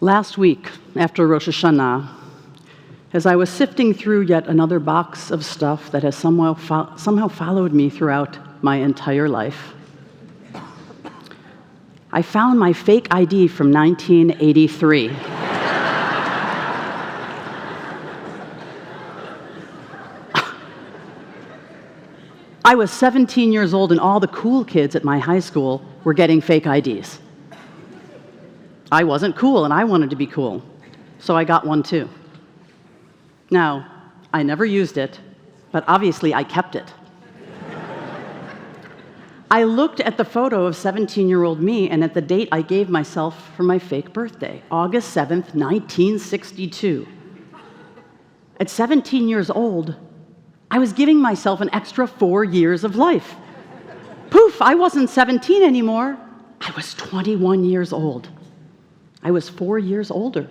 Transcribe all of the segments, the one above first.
Last week, after Rosh Hashanah, as I was sifting through yet another box of stuff that has somehow followed me throughout my entire life, I found my fake ID from 1983. I was 17 years old, and all the cool kids at my high school were getting fake IDs. I wasn't cool, and I wanted to be cool, so I got one too. Now, I never used it, but obviously I kept it. I looked at the photo of 17-year-old me and at the date I gave myself for my fake birthday, August 7th, 1962. At 17 years old, I was giving myself an extra 4 years of life. Poof, I wasn't 17 anymore. I was 21 years old. I was 4 years older.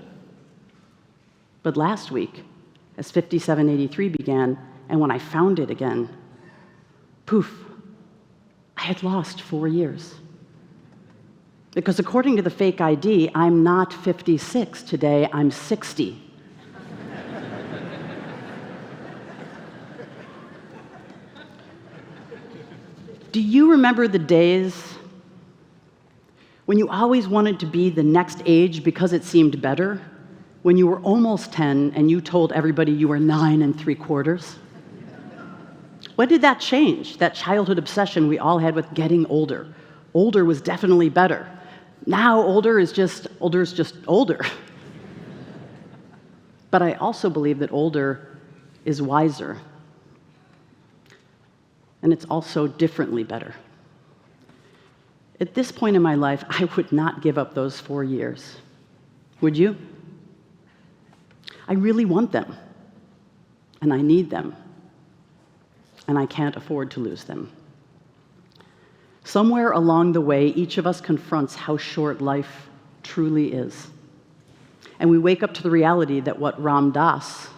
But last week, as 5783 began, and when I found it again, poof, I had lost 4 years. Because according to the fake ID, I'm not 56 today, I'm 60. Do you remember the days when you always wanted to be the next age because it seemed better? When you were almost 10 and you told everybody you were 9 3/4? When did that change, that childhood obsession we all had with getting older? Older was definitely better. Now older is just older. But I also believe that older is wiser. And it's also differently better. At this point in my life, I would not give up those 4 years. Would you? I really want them, and I need them, and I can't afford to lose them. Somewhere along the way, each of us confronts how short life truly is. And we wake up to the reality that what Ram Dass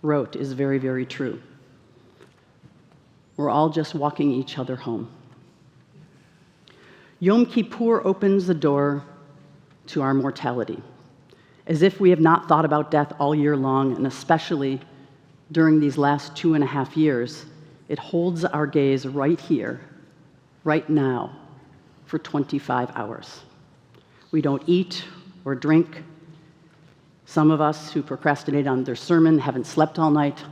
wrote is very, very true. We're all just walking each other home. Yom Kippur opens the door to our mortality, as if we have not thought about death all year long, and especially during these last 2.5 years, it holds our gaze right here, right now, for 25 hours. We don't eat or drink. Some of us who procrastinate on their sermon haven't slept all night.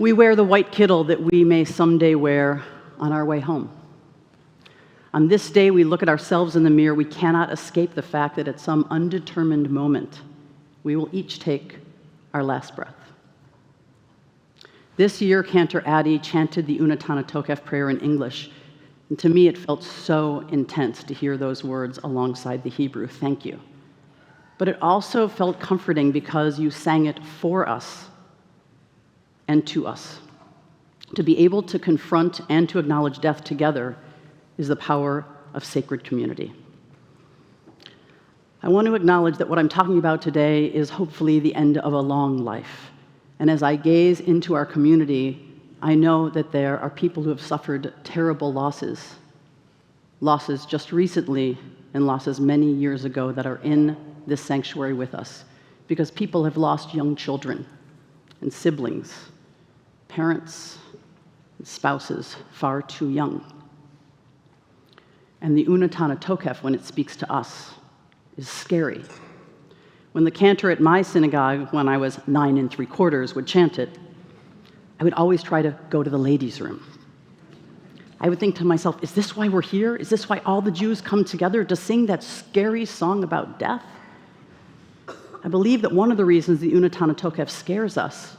We wear the white kittel that we may someday wear on our way home. On this day, we look at ourselves in the mirror. We cannot escape the fact that at some undetermined moment, we will each take our last breath. This year, Cantor Addy chanted the Unatana Tokef prayer in English, and to me, it felt so intense to hear those words alongside the Hebrew, thank you. But it also felt comforting because you sang it for us and to us. To be able to confront and to acknowledge death together is the power of sacred community. I want to acknowledge that what I'm talking about today is hopefully the end of a long life. And as I gaze into our community, I know that there are people who have suffered terrible losses just recently and losses many years ago that are in this sanctuary with us, because people have lost young children and siblings, parents, and spouses far too young. And the Unatana Tokef, when it speaks to us, is scary. When the cantor at my synagogue, when I was 9 3/4, would chant it, I would always try to go to the ladies' room. I would think to myself, is this why we're here? Is this why all the Jews come together to sing that scary song about death? I believe that one of the reasons the Unatana Tokef scares us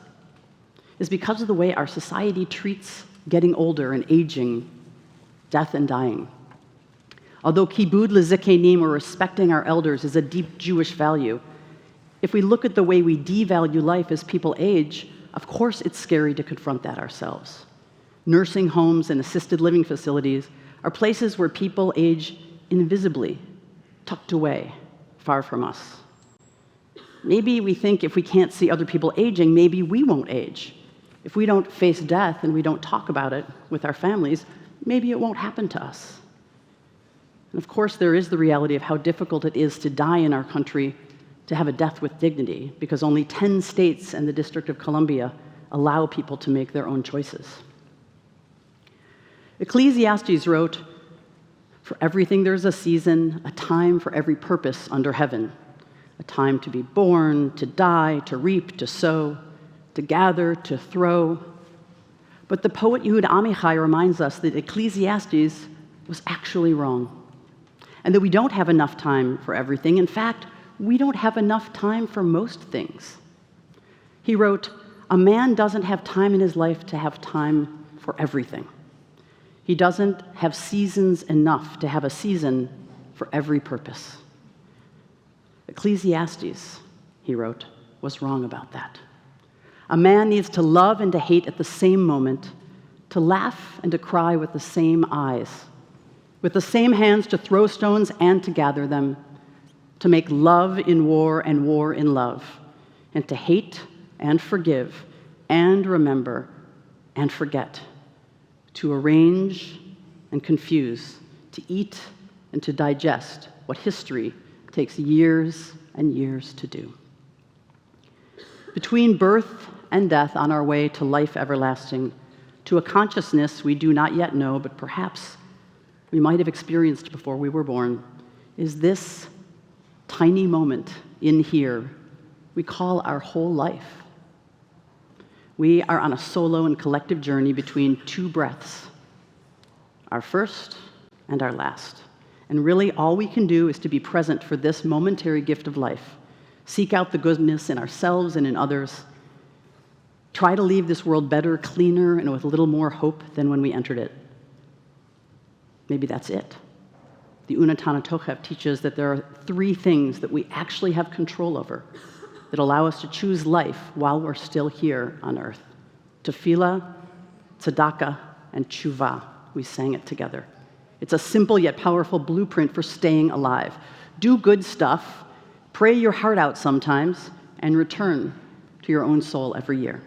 is because of the way our society treats getting older and aging, death and dying. Although kibud lezikenim, or respecting our elders, is a deep Jewish value, if we look at the way we devalue life as people age, of course it's scary to confront that ourselves. Nursing homes and assisted living facilities are places where people age invisibly, tucked away, far from us. Maybe we think if we can't see other people aging, maybe we won't age. If we don't face death and we don't talk about it with our families, maybe it won't happen to us. And of course, there is the reality of how difficult it is to die in our country, to have a death with dignity, because only 10 states and the District of Columbia allow people to make their own choices. Ecclesiastes wrote, "For everything there's a season, a time for every purpose under heaven, a time to be born, to die, to reap, to sow, to gather, to throw." But the poet Yehuda Amichai reminds us that Ecclesiastes was actually wrong, and that we don't have enough time for everything. In fact, we don't have enough time for most things. He wrote, "A man doesn't have time in his life to have time for everything. He doesn't have seasons enough to have a season for every purpose." Ecclesiastes, he wrote, was wrong about that. A man needs to love and to hate at the same moment, to laugh and to cry with the same eyes, with the same hands to throw stones and to gather them, to make love in war and war in love, and to hate and forgive and remember and forget, to arrange and confuse, to eat and to digest what history takes years and years to do. Between birth and death on our way to life everlasting, to a consciousness we do not yet know, but perhaps we might have experienced before we were born, is this tiny moment in here we call our whole life. We are on a solo and collective journey between two breaths, our first and our last. And really all we can do is to be present for this momentary gift of life. Seek out the goodness in ourselves and in others. Try to leave this world better, cleaner, and with a little more hope than when we entered it. Maybe that's it. The Unatana Tochev teaches that there are 3 things that we actually have control over that allow us to choose life while we're still here on earth. Tefillah, tzedakah, and tshuva. We sang it together. It's a simple yet powerful blueprint for staying alive. Do good stuff, pray your heart out sometimes, and return to your own soul every year.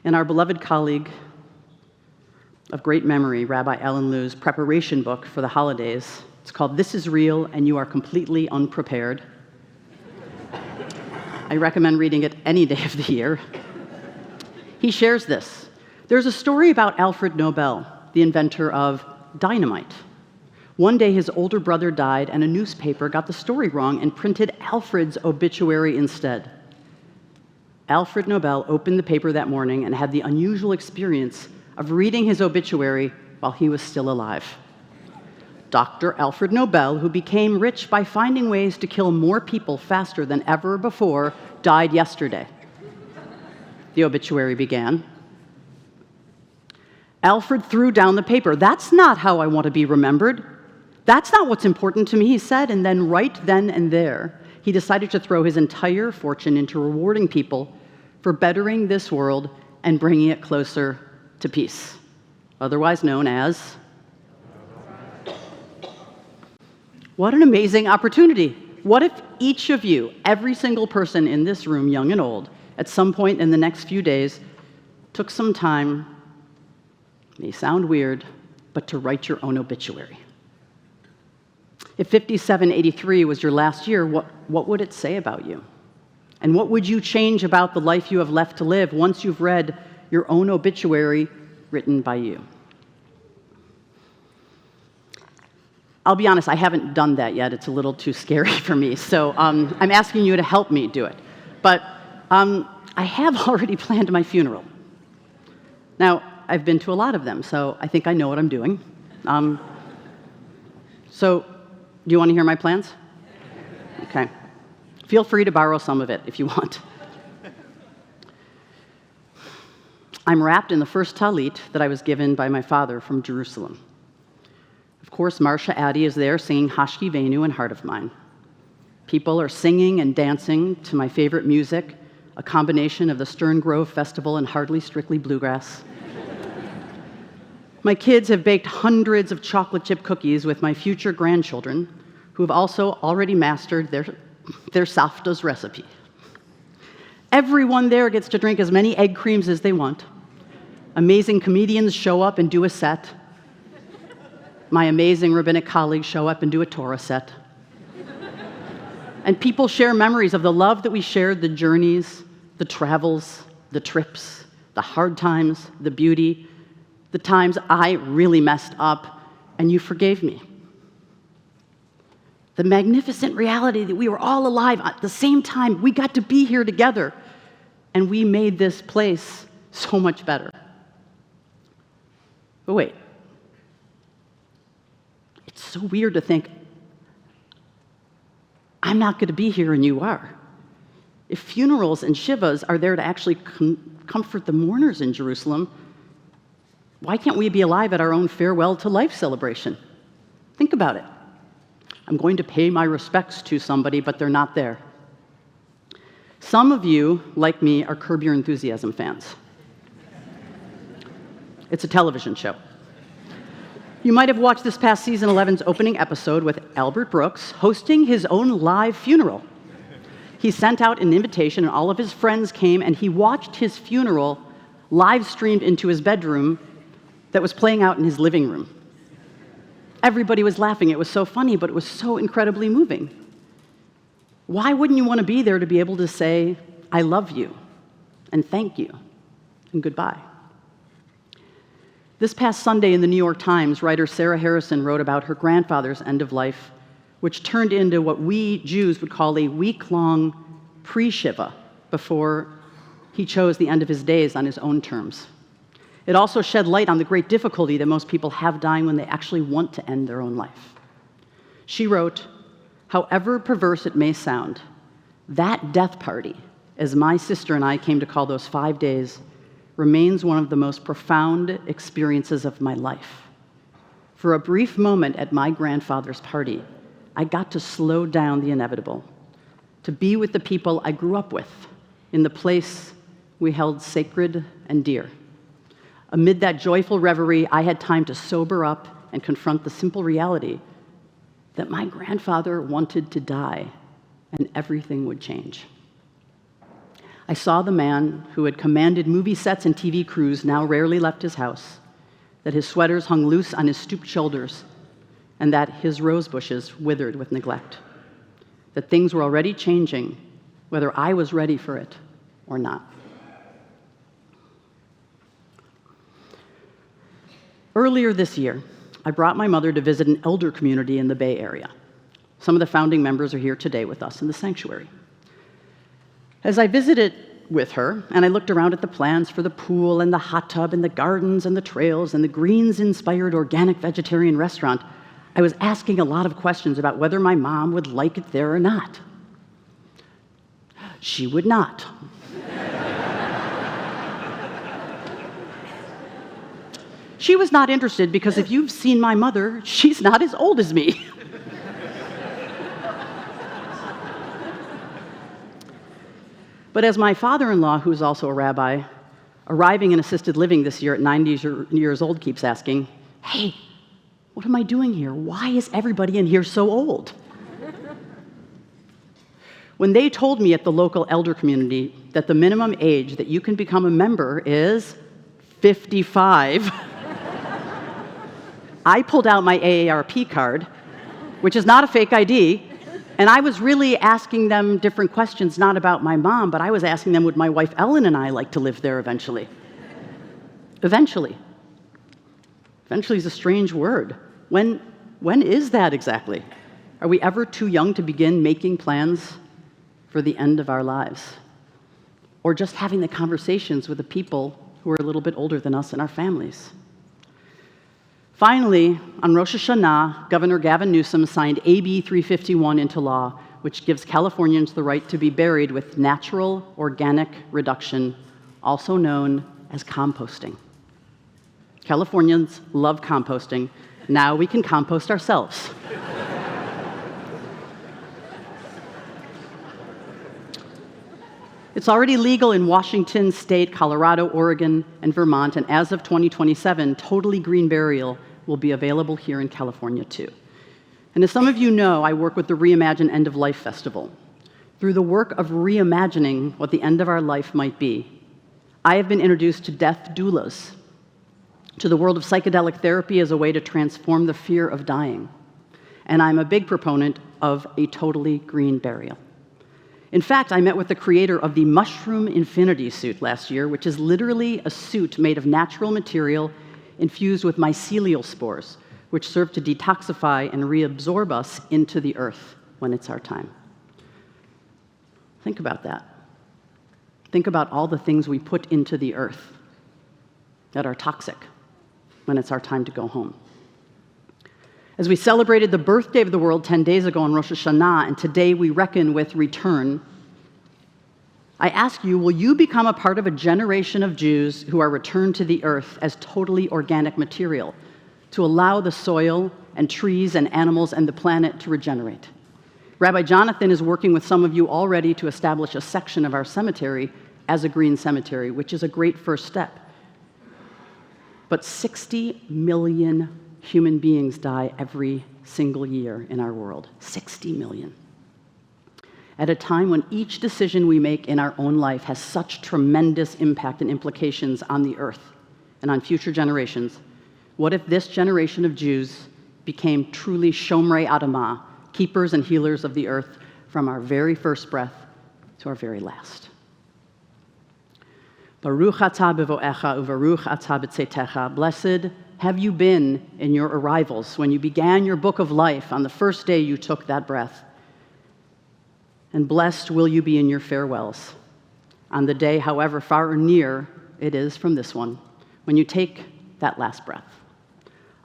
And our beloved colleague of great memory, Rabbi Ellen Liu's preparation book for the holidays, it's called "This is Real and You Are Completely Unprepared." I recommend reading it any day of the year. He shares this. There's a story about Alfred Nobel, the inventor of dynamite. One day his older brother died and a newspaper got the story wrong and printed Alfred's obituary instead. Alfred Nobel opened the paper that morning and had the unusual experience of reading his obituary while he was still alive. Dr. Alfred Nobel, who became rich by finding ways to kill more people faster than ever before, died yesterday. The obituary began. Alfred threw down the paper. "That's not how I want to be remembered. That's not what's important to me," he said, and then right then and there, he decided to throw his entire fortune into rewarding people for bettering this world and bringing it closer to peace, otherwise known as... What an amazing opportunity. What if each of you, every single person in this room, young and old, at some point in the next few days, took some time, may sound weird, but to write your own obituary? If 5783 was your last year, what would it say about you? And what would you change about the life you have left to live once you've read your own obituary written by you? I'll be honest, I haven't done that yet. It's a little too scary for me, so I'm asking you to help me do it. But I have already planned my funeral. Now, I've been to a lot of them, so I think I know what I'm doing. So, do you want to hear my plans? Okay. Feel free to borrow some of it if you want. I'm wrapped in the first talit that I was given by my father from Jerusalem. Of course, Marcia Addy is there singing Hashki Venu and Heart of Mine. People are singing and dancing to my favorite music, a combination of the Stern Grove Festival and Hardly Strictly Bluegrass. My kids have baked hundreds of chocolate chip cookies with my future grandchildren, who have also already mastered their savta's recipe. Everyone there gets to drink as many egg creams as they want, Amazing comedians show up and do a set. My amazing rabbinic colleagues show up and do a Torah set. And people share memories of the love that we shared, the journeys, the travels, the trips, the hard times, the beauty, the times I really messed up and you forgave me. The magnificent reality that we were all alive at the same time. We got to be here together, and we made this place so much better. But wait, it's so weird to think, I'm not going to be here and you are. If funerals and shivas are there to actually comfort the mourners in Jerusalem, why can't we be alive at our own farewell to life celebration? Think about it. I'm going to pay my respects to somebody, but they're not there. Some of you, like me, are Curb Your Enthusiasm fans. It's a television show. You might have watched this past season 11's opening episode with Albert Brooks hosting his own live funeral. He sent out an invitation, and all of his friends came, and he watched his funeral live streamed into his bedroom that was playing out in his living room. Everybody was laughing. It was so funny, but it was so incredibly moving. Why wouldn't you want to be there to be able to say, I love you, and thank you, and goodbye? This past Sunday in the New York Times, writer Sarah Harrison wrote about her grandfather's end of life, which turned into what we Jews would call a week-long pre-Shiva before he chose the end of his days on his own terms. It also shed light on the great difficulty that most people have dying when they actually want to end their own life. She wrote, however perverse it may sound, that death party, as my sister and I came to call those 5 days, remains one of the most profound experiences of my life. For a brief moment at my grandfather's party, I got to slow down the inevitable, to be with the people I grew up with, in the place we held sacred and dear. Amid that joyful reverie, I had time to sober up and confront the simple reality that my grandfather wanted to die and everything would change. I saw the man who had commanded movie sets and TV crews now rarely left his house, that his sweaters hung loose on his stooped shoulders, and that his rose bushes withered with neglect, that things were already changing, whether I was ready for it or not. Earlier this year, I brought my mother to visit an elder community in the Bay Area. Some of the founding members are here today with us in the sanctuary. As I visited with her, and I looked around at the plans for the pool and the hot tub and the gardens and the trails and the greens-inspired organic vegetarian restaurant, I was asking a lot of questions about whether my mom would like it there or not. She would not. She was not interested because if you've seen my mother, she's not as old as me. But as my father-in-law, who's also a rabbi, arriving in assisted living this year at 90 years old, keeps asking, hey, what am I doing here? Why is everybody in here so old? When they told me at the local elder community that the minimum age that you can become a member is 55, I pulled out my AARP card, which is not a fake ID, and I was really asking them different questions, not about my mom, but I was asking them, would my wife Ellen and I like to live there eventually? Eventually. Eventually is a strange word. When is that exactly? Are we ever too young to begin making plans for the end of our lives? Or just having the conversations with the people who are a little bit older than us in our families? Finally, on Rosh Hashanah, Governor Gavin Newsom signed AB 351 into law, which gives Californians the right to be buried with natural organic reduction, also known as composting. Californians love composting. Now we can compost ourselves. It's already legal in Washington State, Colorado, Oregon, and Vermont, and as of 2027, totally green burial will be available here in California too. And as some of you know, I work with the Reimagine End of Life Festival. Through the work of reimagining what the end of our life might be, I have been introduced to death doulas to the world of psychedelic therapy as a way to transform the fear of dying. And I'm a big proponent of a totally green burial. In fact, I met with the creator of the Mushroom Infinity suit last year, which is literally a suit made of natural material infused with mycelial spores, which serve to detoxify and reabsorb us into the earth when it's our time. Think about that. Think about all the things we put into the earth that are toxic when it's our time to go home. As we celebrated the birthday of the world 10 days ago on Rosh Hashanah, and today we reckon with return, I ask you, will you become a part of a generation of Jews who are returned to the earth as totally organic material, to allow the soil and trees and animals and the planet to regenerate? Rabbi Jonathan is working with some of you already to establish a section of our cemetery as a green cemetery, which is a great first step. But 60 million human beings die every single year in our world. 60 million. At a time when each decision we make in our own life has such tremendous impact and implications on the earth and on future generations, what if this generation of Jews became truly Shomrei Adamah, keepers and healers of the earth from our very first breath to our very last? Baruch atah b'vo'echa u'baruch atah b'tzeitecha. Blessed have you been in your arrivals when you began your book of life on the first day you took that breath. And blessed will you be in your farewells on the day, however far or near it is from this one, when you take that last breath.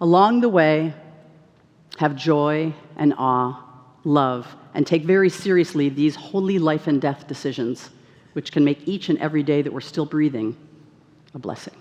Along the way, have joy and awe, love, and take very seriously these holy life and death decisions, which can make each and every day that we're still breathing a blessing.